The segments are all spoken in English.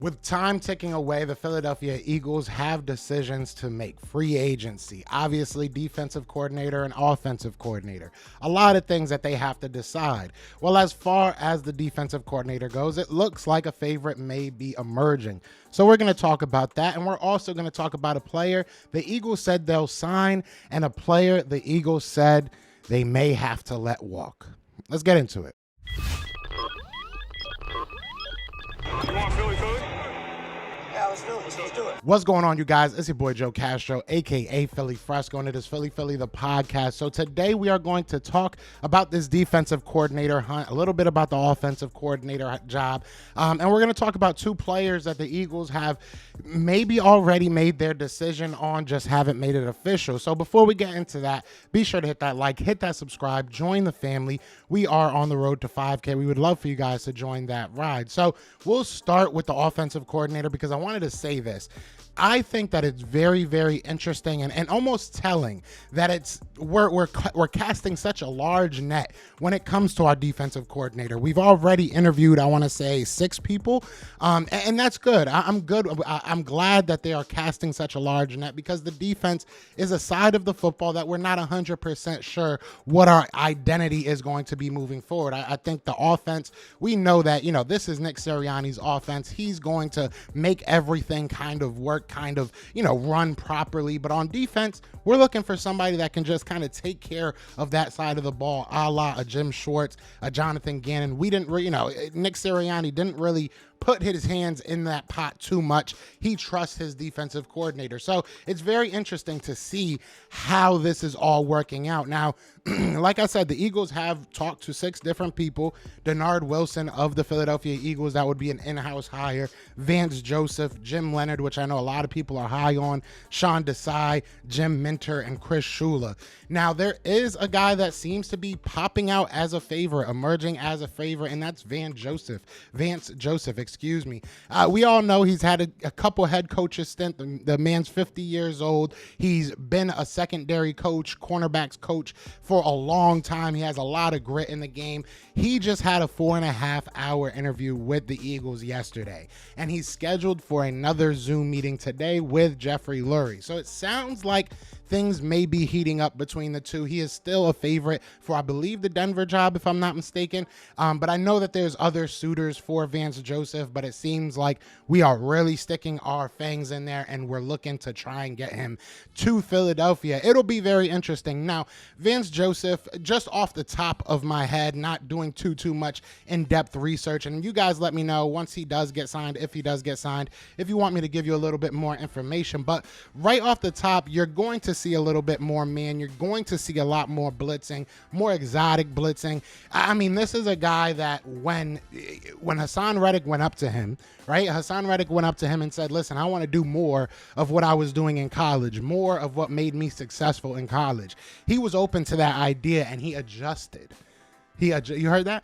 With time ticking away, the Philadelphia Eagles have decisions to make. Free agency, obviously defensive coordinator and offensive coordinator. A lot of things that they have to decide. Well, as far as the defensive coordinator goes, it looks like a favorite may be emerging. So we're going to talk about that, and we're also going to talk about a player the Eagles said they'll sign and a player the Eagles said they may have to let walk. Let's get into it. You want Philly? Yeah, let's do it. What's going on, you guys? It's your boy Joe Castro, aka Philly Fresco, and it is Philly the podcast. So today we are going to talk about this defensive coordinator hunt, a little bit about the offensive coordinator job, and we're going to talk about two players that the Eagles have maybe already made their decision on, just haven't made it official. So before we get into that, be sure to hit that like, hit that subscribe, join the family. We are on the road to 5K. We would love for you guys to join that ride. So we'll start with the offensive coordinator because I wanted to say this. I think that it's very, very interesting and almost telling that we're casting such a large net when it comes to our defensive coordinator. We've already interviewed, I want to say, 6 people, and that's good. I'm good. I'm glad that they are casting such a large net because the defense is a side of the football that we're not 100% sure what our identity is going to be moving forward. I think the offense, we know that, this is Nick Sirianni's offense. He's going to make everything kind of work, run properly. But on defense, we're looking for somebody that can just kind of take care of that side of the ball, a la a Jim Schwartz, a Jonathan Gannon. We didn't, Nick Sirianni didn't really put his hands in that pot too much. He trusts his defensive coordinator. So it's very interesting to see how this is all working out. Now, like I said, the Eagles have talked to 6 different people. Denard Wilson of the Philadelphia Eagles, that would be an in-house hire. Vance Joseph, Jim Leonard, which I know a lot of people are high on, Sean Desai, Jim Minter, and Chris Shula. Now, there is a guy that seems to be popping out as a favorite, emerging as a favorite, and that's Vance Joseph. We all know he's had a couple head coaches stint. The man's 50 years old. He's been a secondary coach, cornerbacks coach for a long time. He has a lot of grit in the game. He just had a 4.5-hour interview with the Eagles yesterday, and he's scheduled for another Zoom meeting today with Jeffrey Lurie. So it sounds like things may be heating up between the two. He is still a favorite for, I believe, the Denver job, if I'm not mistaken. But I know that there's other suitors for Vance Joseph, but it seems like we are really sticking our fangs in there, and we're looking to try and get him to Philadelphia. It'll be very interesting. Now, Vance Joseph, just off the top of my head, not doing too much in-depth research, and you guys let me know once he does get signed, if he does get signed, if you want me to give you a little bit more information. But right off the top, you're going to see a little bit more man. You're going to see a lot more blitzing, more exotic blitzing. I mean, this is a guy that when Hassan Reddick went up to him, right? Hassan Reddick went up to him and said, listen, I want to do more of what I was doing in college, more of what made me successful in college. He was open to that idea, and he adjusted. You heard that?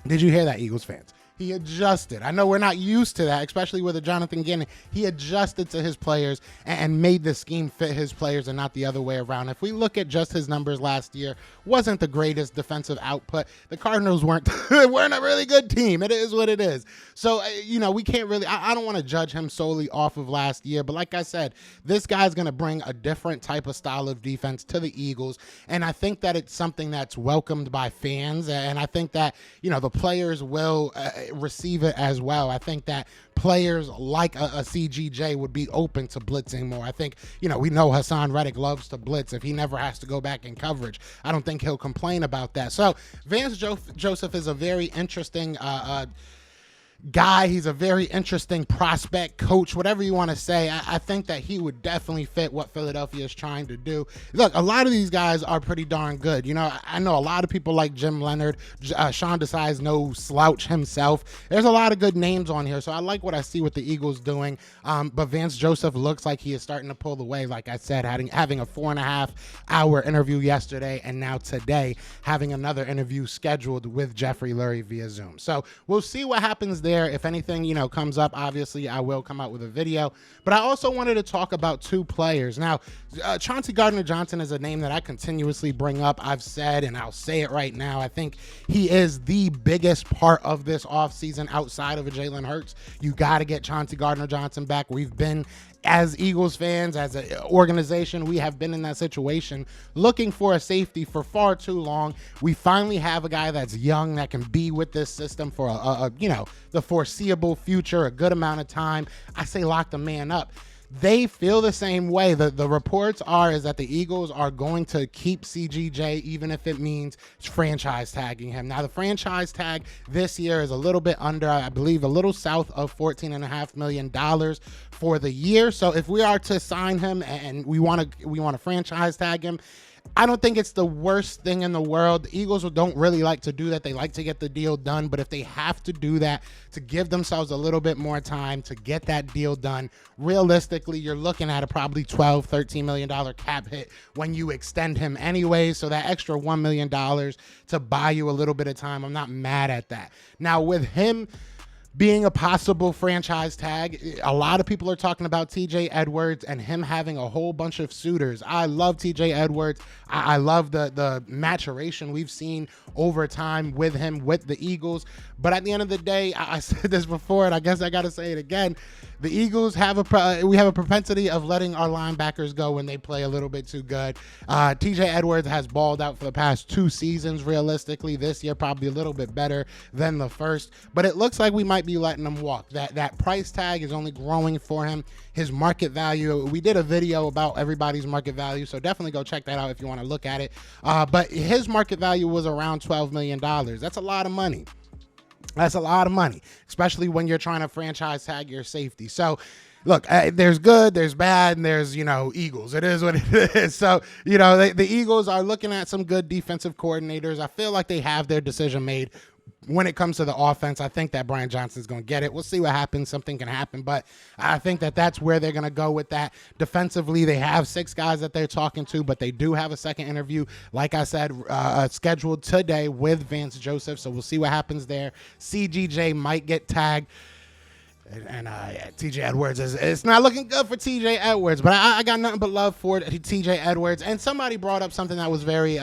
Did you hear that, Eagles fans? He adjusted. I know we're not used to that, especially with a Jonathan Gannon. He adjusted to his players and made the scheme fit his players and not the other way around. If we look at just his numbers last year, wasn't the greatest defensive output. The Cardinals weren't a really good team. It is what it is. So, we can't really, I don't want to judge him solely off of last year. But like I said, this guy's going to bring a different type of style of defense to the Eagles. And I think that it's something that's welcomed by fans. And I think that, the players will receive it as well. I think that players like a CGJ would be open to blitzing more. I think, we know Hassan Reddick loves to blitz. If he never has to go back in coverage, I don't think he'll complain about that. So Vance Joseph is a very interesting guy. He's a very interesting prospect, coach, whatever you want to say. I think that he would definitely fit what Philadelphia is trying to do. Look, a lot of these guys are pretty darn good. I know a lot of people like Jim Leonard. Sean Desai is no slouch himself. There's a lot of good names on here, so I like what I see with the Eagles doing. But Vance Joseph looks like he is starting to pull away, like I said, having a 4.5-hour interview yesterday, and now today having another interview scheduled with Jeffrey Lurie via Zoom. So we'll see what happens there. there. If anything, comes up, obviously I will come out with a video. But I also wanted to talk about two players. Now, Chauncey Gardner-Johnson is a name that I continuously bring up. I've said, and I'll say it right now, I think he is the biggest part of this offseason outside of a Jalen Hurts. You got to get Chauncey Gardner-Johnson back. We've been, as Eagles fans, as an organization, we have been in that situation looking for a safety for far too long. We finally have a guy that's young that can be with this system for the foreseeable future, a good amount of time. I say lock the man up. They feel the same way. The reports is that the Eagles are going to keep CGJ, even if it means franchise tagging him. Now, the franchise tag this year is a little bit under, I believe, a little south of $14.5 million for the year. So if we are to sign him and we want to franchise tag him, I don't think it's the worst thing in the world. The Eagles don't really like to do that. They like to get the deal done, but if they have to do that to give themselves a little bit more time to get that deal done, realistically, you're looking at a probably $12, $13 million cap hit when you extend him anyway. So that extra $1 million to buy you a little bit of time, I'm not mad at that. Now, with him being a possible franchise tag, a lot of people are talking about TJ Edwards and him having a whole bunch of suitors. I love TJ Edwards. I love the maturation we've seen over time with him with the Eagles. But at the end of the day, I said this before, and I guess I got to say it again. The Eagles have a propensity of letting our linebackers go when they play a little bit too good. TJ Edwards has balled out for the past 2 seasons, realistically. This year, probably a little bit better than the first. But it looks like we might be letting him walk. That price tag is only growing for him. His market value, we did a video about everybody's market value, so definitely go check that out if you want to look at it. But his market value was around $12 million. That's a lot of money. That's a lot of money, especially when you're trying to franchise tag your safety. So, look, there's good, there's bad, and there's, Eagles. It is what it is. So, the Eagles are looking at some good defensive coordinators. I feel like they have their decision made. When it comes to the offense, I think that Brian Johnson's going to get it. We'll see what happens. Something can happen, but I think that that's where they're going to go with that. Defensively, they have 6 guys that they're talking to, but they do have a second interview, like I said, scheduled today with Vance Joseph, so we'll see what happens there. CGJ might get tagged. And TJ Edwards it's not looking good for TJ Edwards, but I got nothing but love for TJ Edwards. And somebody brought up something that was very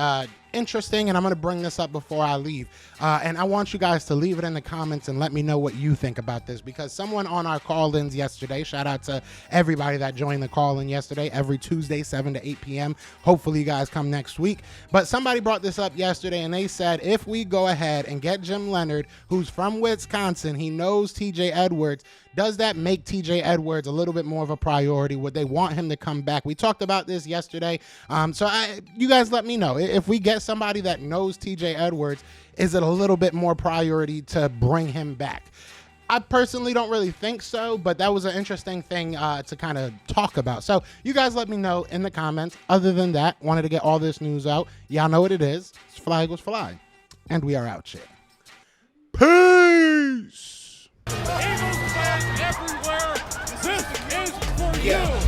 interesting, and I'm going to bring this up before I leave. And I want you guys to leave it in the comments and let me know what you think about this, because someone on our call-ins yesterday, shout out to everybody that joined the call-in yesterday, every Tuesday, 7 to 8 p.m. Hopefully you guys come next week. But somebody brought this up yesterday, and they said, if we go ahead and get Jim Leonhard, who's from Wisconsin, he knows TJ Edwards, does that make TJ Edwards a little bit more of a priority? Would they want him to come back? We talked about this yesterday. So you guys let me know. If we get somebody that knows TJ Edwards, is it a little bit more priority to bring him back? I personally don't really think so, but that was an interesting thing to kind of talk about. So you guys let me know in the comments. Other than that, wanted to get all this news out. Y'all know what it is. It's Fly Eagles Fly. And we are out here. Peace! Eagles fans everywhere, this is for Yeah. you.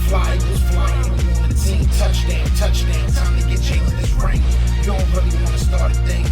Fly Eagles flying on the team. Touchdown. Time to get Jalen this ring. You don't really want to start a thing.